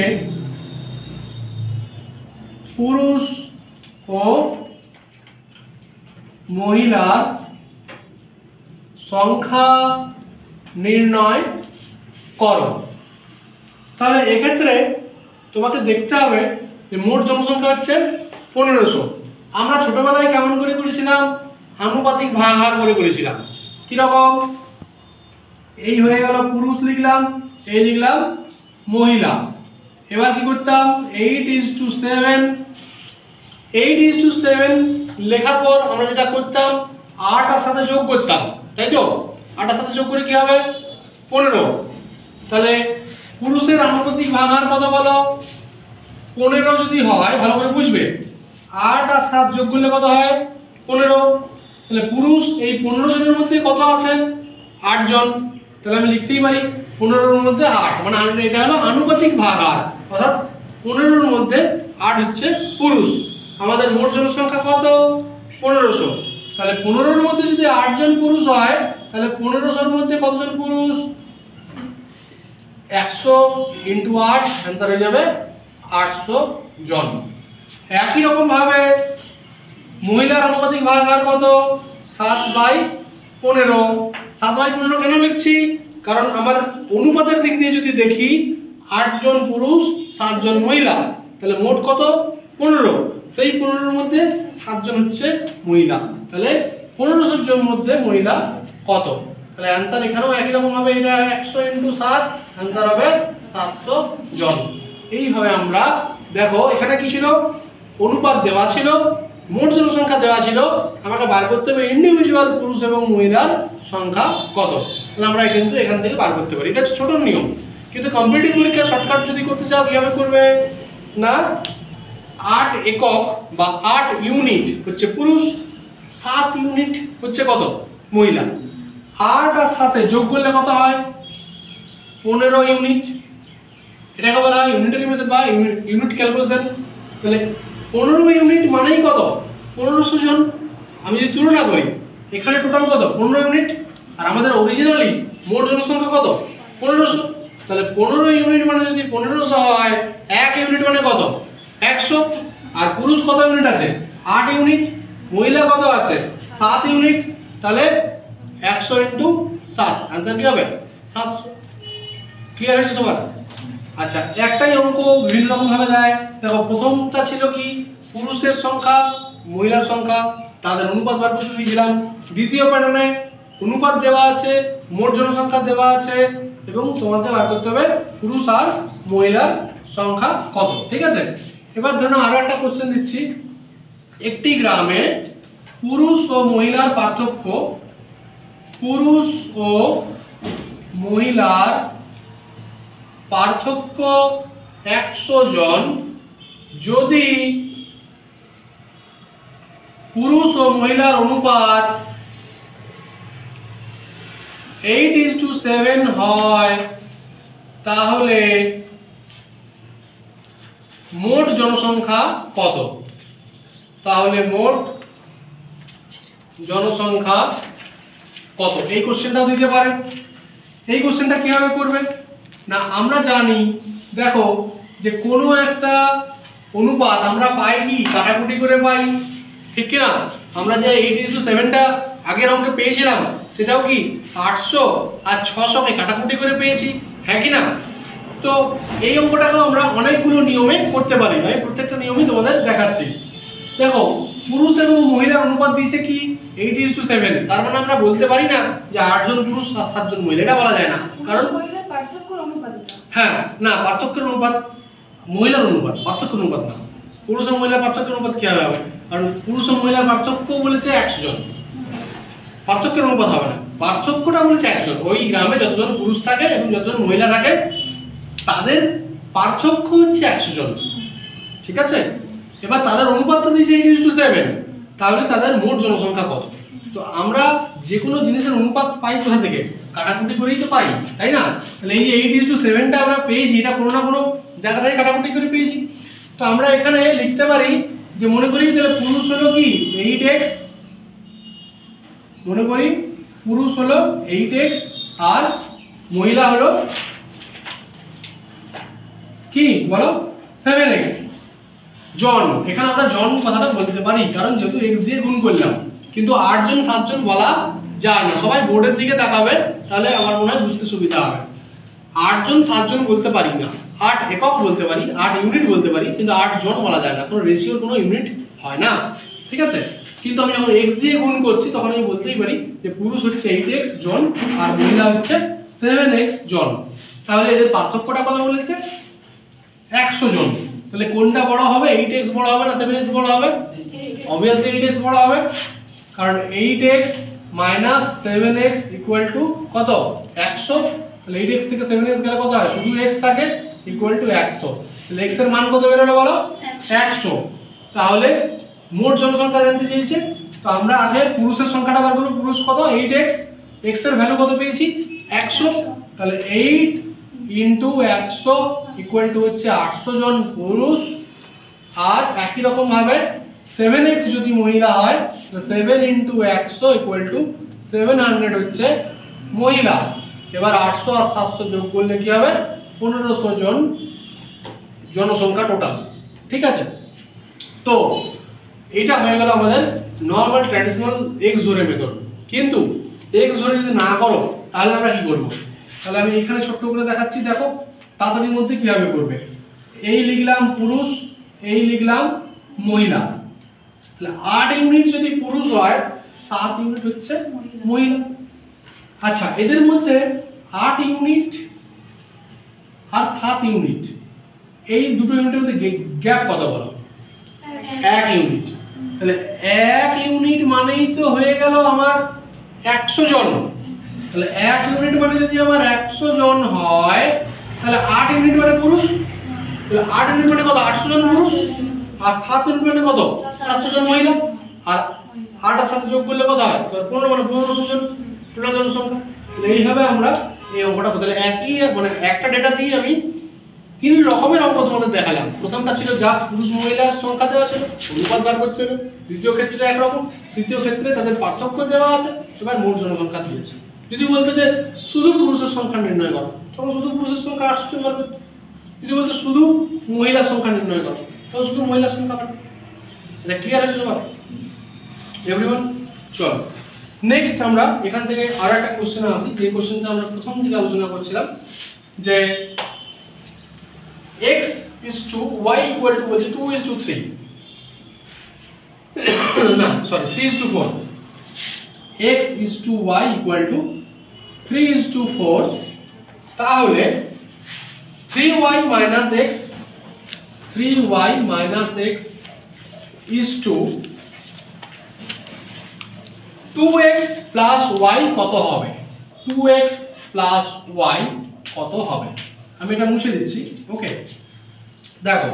পুরুষ ও মহিলার সংখ্যা নির্ণয় করো। তাহলে এক্ষেত্রে তোমাকে দেখতে হবে যে মোট জনসংখ্যা হচ্ছে 1500। আমরা ছোটবেলায় কেমন করে করেছিলাম? আনুপাতিক ভাগাহার করে করেছিলাম। কিরকম? এই হয়ে গেল পুরুষ লিখলাম, এই লিখলাম মহিলা। এবার কি করতাম? 8:7। 8:7 লেখার পর আমরা যেটা করতাম 8 আর সাথে যোগ করতাম, তাই তো? 8 আর সাথে যোগ করে কি হবে? 15। তাহলে পুরুষের আনুপাতিক ভাগাহার কত বলো? 15 যদি হয়, ভালো করে বুঝবে, 8 আর 7 যোগ করলে কত হয়? 15। তাহলে পুরুষ এই 15 জনের মধ্যে কত আছে? 8 জন। তাহলে আমি লিখতেই পারি 15 এর মধ্যে 8, মানে এটা হলো আনুপাতিক ভাগাহার, অর্থাৎ 15 এর মধ্যে 8 হচ্ছে পুরুষ। আমাদের মোট জনসংখ্যা কত? 1500। তাহলে 15 এর মধ্যে যদি 8 জন পুরুষ হয়, তাহলে 1500 এর মধ্যে কতজন পুরুষ? 100 × 8, অ্যান্সার হয়ে যাবে 800 জন। একই রকম ভাবে মহিলার আনুপাতিক ভাগাহার কত? 7/15। 7/15 কেন লিখছি? কারণ আমার অনুপাতের দিক দিয়ে যদি দেখি 8 জন পুরুষ 7 জন মহিলা, তাহলে মোট কত? 15। সেই 15 এর মধ্যে 7 জন হচ্ছে মহিলা, তাহলে 1500 জন মধ্যে মহিলা কত? তাহলে অ্যান্সার এখানেও একই রকম হবে, এটা 100 × 7, অ্যান্সার হবে 700 জন। এইভাবে আমরা দেখো এখানে কি ছিল? অনুপাত দেওয়া ছিল, মোট জনসংখ্যা দেওয়া ছিল, আমাকে বার করতে হবে ইন্ডিভিজুয়াল পুরুষ এবং মহিলার সংখ্যা কত। তাহলে আমরা কিন্তু এখান থেকে বার করতে পারি। এটা হচ্ছে ছোট নিয়ম, কিন্তু কম্পিটিটিভ পরীক্ষা শর্টকাট যদি করতে চাও কিভাবে করবে? না, 8 একক বা 8 ইউনিট হচ্ছে পুরুষ, 7 ইউনিট হচ্ছে কত? মহিলা। 8 আর 7 যোগ করলে কত হয়? 15 ইউনিট। এটাকে বলা হয় ইউনিটারি মেথড বা ইউনিট ক্যালকুলেশন। তাহলে 15 ইউনিট মানেই কত? 1500 জন। আমি যদি তুলনা করি, এখানে টোটাল কত? 15 ইউনিট, আর আমাদের অরিজিনালি মোট জনসংখ্যা কত? 1500। তাহলে 15 ইউনিট মানে যদি 1500 হয়, 1 ইউনিট মানে কত? 100। আর পুরুষ কত ইউনিট আছে? 8 ইউনিট। মহিলা কত আছে? 7 ইউনিট। তাহলে 100 × 7, आंसर কি হবে? 700। ক্লিয়ার হয়েছে সবার? আচ্ছা, একটাই অঙ্ক বিভিন্ন রকম ভাবে দেয়। দেখো প্রথমটা ছিল কি? পুরুষের সংখ্যা, মহিলার সংখ্যা, তাদের অনুপাত বার করতে দিয়েছিলাম। দ্বিতীয় প্যাটার্নে অনুপাত দেওয়া আছে, মোট জনসংখ্যা দেওয়া আছে, এবং তোমাদের বার করতে হবে পুরুষ আর মহিলার সংখ্যা কত। ঠিক আছে, এবার ধরুন আরো একটা কোশ্চেন দিচ্ছি। একটি গ্রামে পুরুষ ও মহিলার পার্থক্য, পুরুষ ও মহিলার পার্থক্য 100 জন। যদি পুরুষ ও মহিলার অনুপাত 8:7 হয়, তাহলে মোট জনসংখ্যা কত? তাহলে মোট জনসংখ্যা কত? এই কোশ্চেনটাও দিতে পারে। এই কোশ্চেনটা কিভাবে করবে? না, আমরা জানি, দেখো যে কোনো একটা অনুপাত আমরা পাই কি? কাটাকুটি করে পাই, ঠিক কি না? আমরা যে 8:7টা আগের অঙ্কে পেয়েছিলাম, সেটাও কি 800 আর 600কে কাটাকুটি করে পেয়েছি, হ্যাঁ কি না? তো এই অঙ্কটাকেও আমরা অনেকগুলো নিয়মে করতে পারি। আমি প্রত্যেকটা নিয়মই তোমাদের দেখাচ্ছি। দেখো পুরুষ এবং মহিলার অনুপাত দিয়েছে কি? 8:7। তার মানে আমরা বলতে পারি না যে 8 জন পুরুষ আর 7 জন মহিলা, এটা বলা যায় না। কারণ মহিলার পার্থক্যের অনুপাত। হ্যাঁ, না, পার্থক্যের অনুপাত, মহিলার অনুপাত, পার্থক্যের অনুপাত না। পুরুষ ও মহিলার পার্থক্যের অনুপাত কি হবে? কারণ পুরুষ ও মহিলার পার্থক্য বলেছে 100 জন। পার্থক্যের অনুপাত হবে না, পার্থক্যটা বলেছে একজন। ওই গ্রামে যতজন পুরুষ থাকে এবং যতজন মহিলা থাকে তাদের পার্থক্য হচ্ছে 100 জন, ঠিক আছে। এবার তাদের অনুপাতটা দিয়েছে 8:7, তাহলে তাদের মোট জনসংখ্যা কত? তো আমরা যে কোনো জিনিসের অনুপাত পাই কোথা থেকে? কাটাকুটি করেই তো পাই, তাই না? তাহলে এই যে 8:7টা আমরা পেয়েছি, এটা কোনো না কোনো জায়গা থেকে কাটাকুটি করে পেয়েছি। তো আমরা এখানে লিখতে পারি যে মনে করি তাহলে পুরুষ হলো কি 8x, মনে করি পুরুষ হলো 8x আর মহিলা হলো কি বলো 7x জন। এখানে আমরা জন কথাটা বলতে পারি কারণ যেহেতু x দিয়ে গুণ করলাম, কিন্তু 8 জন 7 জন বলা যায় না। সবাই বোর্ডের দিকে তাকাবে, তাহলে আমার মনে হয় বুঝতে সুবিধা হবে। 8 জন 7 জন বলতে পারি না, 8 একক বলতে পারি, 8 ইউনিট বলতে পারি, কিন্তু 8 জন বলা যায় না, কোনো রেশিওর কোনো ইউনিট হয় না, ঠিক আছে। কিন্তু আমি যখন x দিয়ে গুণ করছি তখন আমি বলতেই পারি যে পুরুষ হচ্ছে 8x জন আর মহিলা হচ্ছে 7x জন। তাহলে এদের পার্থক্যটা কত বলেছে? 100 জন। তাহলে কোনটা বড় হবে? 8x বড় হবে না 7x বড় হবে? অবভিয়াসলি 8x বড় হবে, কারণ 8x minus 7x equal to কত? 100। তাহলে 8x থেকে 7x গেলে কত হয়? শুধু x থাকে ইকুয়াল টু 100। তাহলে x এর মান কত বের হলো বলো? 100। তাহলে মোট জনসংখ্যা জানতে চেয়েছে, তো আমরা আগে পুরুষের সংখ্যাটা বার করব। পুরুষ কত? 8x, x এর ভ্যালু কত পেয়েছি? 100। তাহলে 8 ইনটু 100 ইকুয়াল টু হচ্ছে 800 জন পুরুষ। আর একই রকম ভাবে 7x যদি মহিলা হয় তো 7 ইনটু 100 ইকুয়াল টু 700 হচ্ছে মহিলা। এবার 800 আর 700 যোগ করলে কি হবে? 1500 জন জনসংখ্যা টোটাল, ঠিক আছে। তো এটা হয়ে গেল আমাদের নরমাল ট্র্যাডিশনাল x ধরে মেথড। কিন্তু x ধরে যদি না করো তাহলে আমরা কি করব? তাহলে আমি এখানে ছোট্ট করে দেখাচ্ছি, দেখো তাড়াতাড়ির মধ্যে কিভাবে করবে। এই লিখলাম পুরুষ, এই লিখলাম মহিলা। তাহলে 8 ইউনিট যদি পুরুষ হয়, 7 ইউনিট হচ্ছে মহিলা। আচ্ছা, এদের মধ্যে 8 ইউনিট আর 7 ইউনিট, এই দুটো ইউনিটের মধ্যে গ্যাপ কত বলো? 1 ইউনিট। তাহলে 1 ইউনিট মানেই তো হয়ে গেল আমার 100 জন। তাহলে 1 ইউনিট মানে যদি আমার 100 জন হয়, তাহলে 8 ইউনিট মানে পুরুষ। তাহলে 8 ইউনিট মানে কত? 800 জন পুরুষ। আর 7 ইউনিট মানে কত? 700 জন মহিলা। আর 8 আর 7 যোগ করলে কত হয়? তো 15 মানে 1500 জন টোটাল জনসংখ্যা। তাহলে এইভাবে আমরা এই অঙ্কটা বদলে একই মানে একটা ডেটা দিয়ে আমি 3 রকমের অঙ্ক তোমাদের দেখালাম। প্রথমটা ছিল জাস্ট পুরুষ মহিলার সংখ্যা দেওয়া ছিল, অনুপাত বার করতে হবে। দ্বিতীয় ক্ষেত্রে একরকম, তৃতীয় ক্ষেত্রে তাদের পার্থক্য দেওয়া আছে, এবার মোট জনসংখ্যা দিয়েছে। যদি বলতে যে শুধু পুরুষের সংখ্যা নির্ণয় করো, তখন শুধু পুরুষের সংখ্যা 800 বার করতে। যদি বলতে শুধু মহিলার সংখ্যা নির্ণয় করো, তখন শুধু মহিলার সংখ্যা বার করতে। এটা ক্লিয়ার হয়েছে সবার? এভরিওয়ান, চলো নেক্সট আমরা এখান থেকে আর একটা কোশ্চেনে আসি, যে কোশ্চেনটা আমরা প্রথম দিকে আলোচনা করছিলাম যে x is to y equal to বলছে 2 is to 3 না sorry 3 is to 4, x is to y equal to 3 is to 4, তাহলে 3y minus x 3y minus x is to 2x plus y কত হবে? 2x plus y কত হবে? আমি এটা মুছে দিচ্ছি। ওকে, দেখো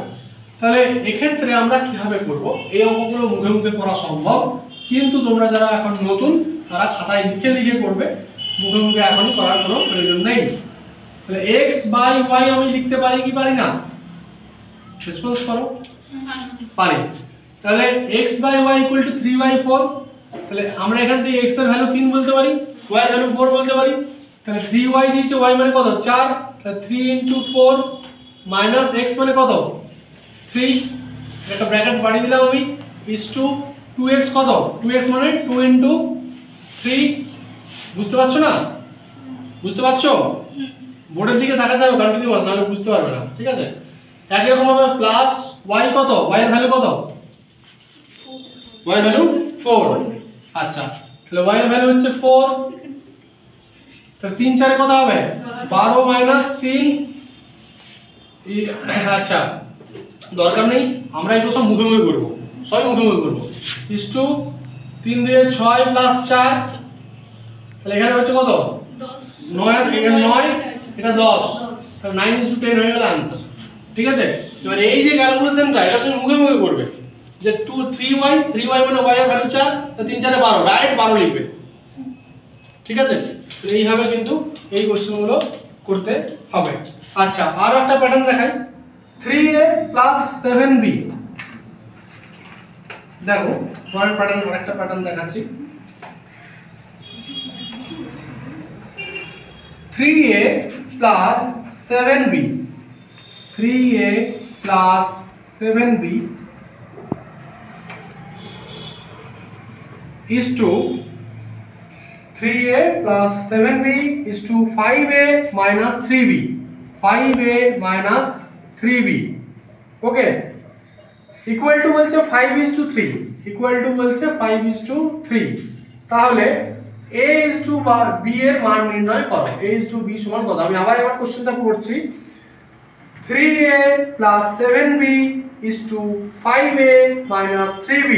তাহলে এক্ষেত্রে আমরা কিভাবে করব? এই অঙ্কগুলো মুখে মুখে করা সম্ভব, কিন্তু তোমরা যারা এখন নতুন তারা খাতায় লিখে লিখে করবে, মুখে মুখে এখনই করার কোনো প্রয়োজন নেই। তাহলে x বাই y আমি লিখতে পারি কি পারি না? রেসপন্স করো। পারি। তাহলে x by y equal to 3/4। তাহলে আমরা এখান থেকে x এর ভ্যালু 3 বলতে পারি, y এর ভ্যালু 4 বলতে পারি। তাহলে 3y দিয়েছে, y মানে কত? 4। তাহলে 3 into 4 minus x মানে কত? 3। একটা ব্র্যাকেট বাড়িয়ে দিলাম আমি, is to 2x কত? 2x মানে 2 into 3। বুঝতে পারছো না? বুঝতে পারছো? বোর্ডের দিকে তাকাতে হবে কন্টিনিউয়াস, নাহলে বুঝতে পারবে না, ঠিক আছে। একই রকম ভাবে প্লাস y কত? y এর ভ্যালু কত? y এর ভ্যালু 4। আচ্ছা, তাহলে y এর ভ্যালু হচ্ছে 4। তাহলে 3 4 এ কত হবে? 12 minus 3। আচ্ছা, দরকার নেই, আমরা এগুলো সব মুখে মুখে করব, সবই মুখে মুখে করব। is to 3 2 6 plus 4 তাহলে এখানে হচ্ছে কত 9, এখানে 9, এটা 10, তাহলে 9:10 হয়ে গেল आंसर। ঠিক আছে, এবার এই যে ক্যালকুলেশনটা এটা তুমি মুখে মুখে করবে যে 3y মানে y এর ভ্যালু 4, তো 3 4 12, ডাইরেক্ট 12 লিখবে। ঠিক আছে, তো এইভাবে কিন্তু এই কোশ্চেনগুলো করতে হবে। আচ্ছা, আর একটা প্যাটার্ন দেখাই, 3a + 7b। দেখো পরের প্যাটার্ন, আরেকটা প্যাটার্ন দেখাচ্ছি। 3a + 7b, 3a + 7b is to 3a + 7b is to 5a - 3b, 5a - 3b। Okay, equal to বলছে 5:3, ইকুয়াল টু বলছে 5:3। তাহলে a / b এর মান নির্ণয় করো। a / b সমান কত? আমি আবার কোশ্চেনটা পড়ছি। 3a + 7b is to 5a - 3b,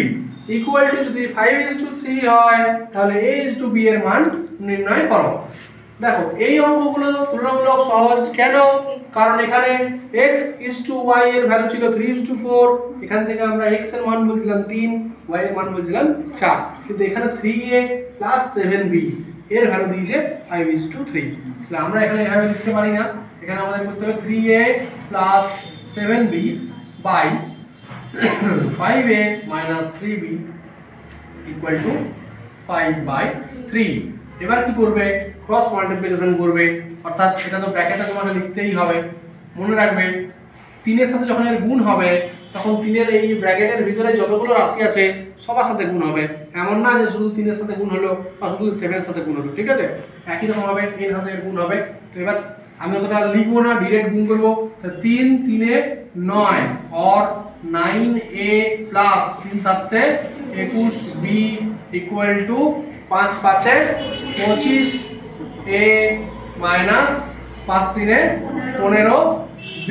equal to যদি 5:3 হয় তাহলে a / b এর মান নির্ণয় করো। দেখো এই অঙ্কগুলো তুলনামূলক সহজ কেন? কারণ এখানে x y এর ভ্যালু ছিল 3:4, এখান থেকে আমরা x এর মান বলছিলাম 3, y এর মান বলছিলাম 4, কিন্তু এখানে 3a + 7b এর ভ্যালু দিয়েছে 5:3। তাহলে আমরা এখানে এভাবে লিখতে পারি না, এখানে আমাদের করতে হবে 3a + 7b by 5a - 3b equal to 5/3। এবার কি করবে? ক্রস মাল্টিপ্লিকেশন করবে, অর্থাৎ এটা তো ব্র্যাকেটে তোমাকে লিখতেই হবে। মনে রাখবে 3 এর সাথে যখন এর গুণ হবে তখন 3 এর এই ব্র্যাকেটের ভিতরে যতগুলো রাশি আছে সবার সাথে গুণ হবে, এমন না যে শুধু 3 এর সাথে গুণ হলো বা শুধু 7 এর সাথে গুণ হলো। ঠিক আছে, একই রকম হবে, এর সাথে এর গুণ হবে। তো এবার আমি অতটা লিখবো না, ডাইরেক্ট গুণ করব। তো 3 3 এ 9 और 9a + 3 7 A 21b equal to 5 5 A 25a minus 5 3 A 15b।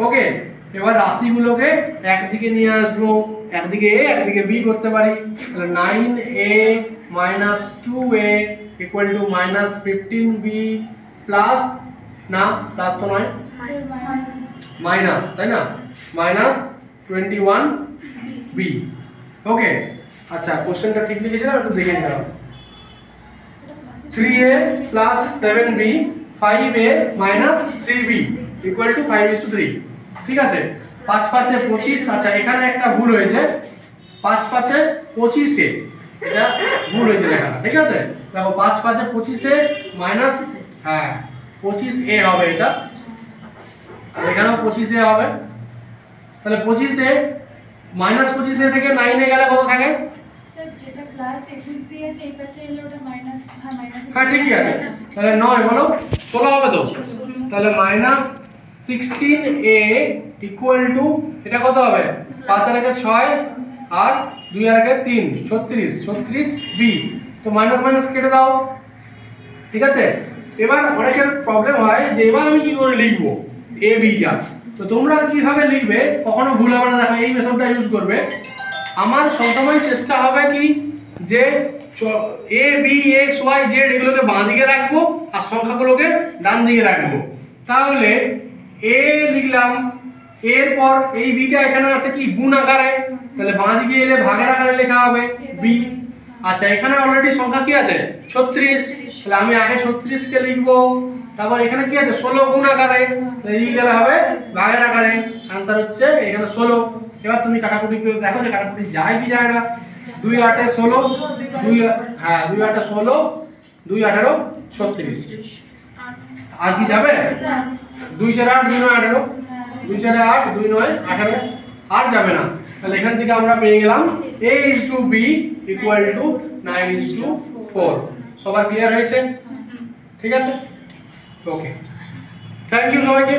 ওকে, এবার রাশিগুলোকে একদিকে নিয়ে আসবো, একদিকে a একদিকে b করতে পারি। তাহলে 9a - 2a equal to -15b plus, না প্লাস তো নয়, মাইনাস, তাই না, -21b। ওকে, আচ্ছা কোশ্চেনটা ঠিক লিখেছিলাম, একটু দেখে নিলাম। 3a + 7b 5a - 3b equal to 5:3। ঠিক আছে, 5 5 এ 25। আচ্ছা এখানে একটা ভুল হয়েছে, 5 5 এ 25 এ, এটা ভুল হয়েছে লেখাটা। ঠিক আছে, দেখো 5 5 এ 25 এ মাইনাস, হ্যাঁ 25a হবে এটা, আর এখানেও 25a হবে। তাহলে 25a -25a থেকে 9 এ গেলে কত থাকে? স্যার যেটা প্লাস 21b আছে এই পাশে এলে ওটা মাইনাস, হ্যাঁ ঠিকই আছে। তাহলে 9 বলো 16 হবে তো, তাহলে -16a ইকুয়াল টু, এটা কত হবে? 5 আর 1 6 আর 2 আর 1 3, 36b। তো মাইনাস মাইনাস কেটে দাও। ঠিক আছে, এবার অনেকের প্রবলেম হয় যে এবার আমি কি করে লিখবো a b যা, তো তোমরা কিভাবে লিখবে কখনো ভুল হবে না। দেখো এই মেথডটা ইউজ করবে। আমার সবসময় চেষ্টা হবে কি যে a b x y z এগুলোকে বাঁ দিকে রাখবো আর সংখ্যাগুলোকে ডান দিকে রাখবো। তাহলে a লিখলাম, এরপর এই বিটা এখানে আছে কি গুণ আকারে, তাহলে বাঁ দিকে এলে ভাগের আকারে লেখা হবে b। আচ্ছা এখানে অলরেডি সংখ্যা কি আছে 36, তাহলে আমি আগে 36 কে লিখবো, তারপর এখানে কি আছে 16 গুণ আকারে, তাহলে এদিকে গেলে হবে ভাগের আকারে। आंसर হচ্ছে এখানে 16। এবার তুমি কাটাকুটি করে দেখো যে কাটাকুটি যায় কি যায় না। 2 8 এ 16, 2 হ্যাঁ 2 8 এ 16, 2 18 36, আর কি যাবে? 2 4 8 2 9 18, 2 4 8 2 9 18, আর যাবে না। তাহলে এখান থেকে আমরা পেয়ে গেলাম a / b ইকুয়াল টু 9:4। সবার ক্লিয়ার হয়েছে? ঠিক আছে, ওকে, থ্যাংক ইউ সবাইকে।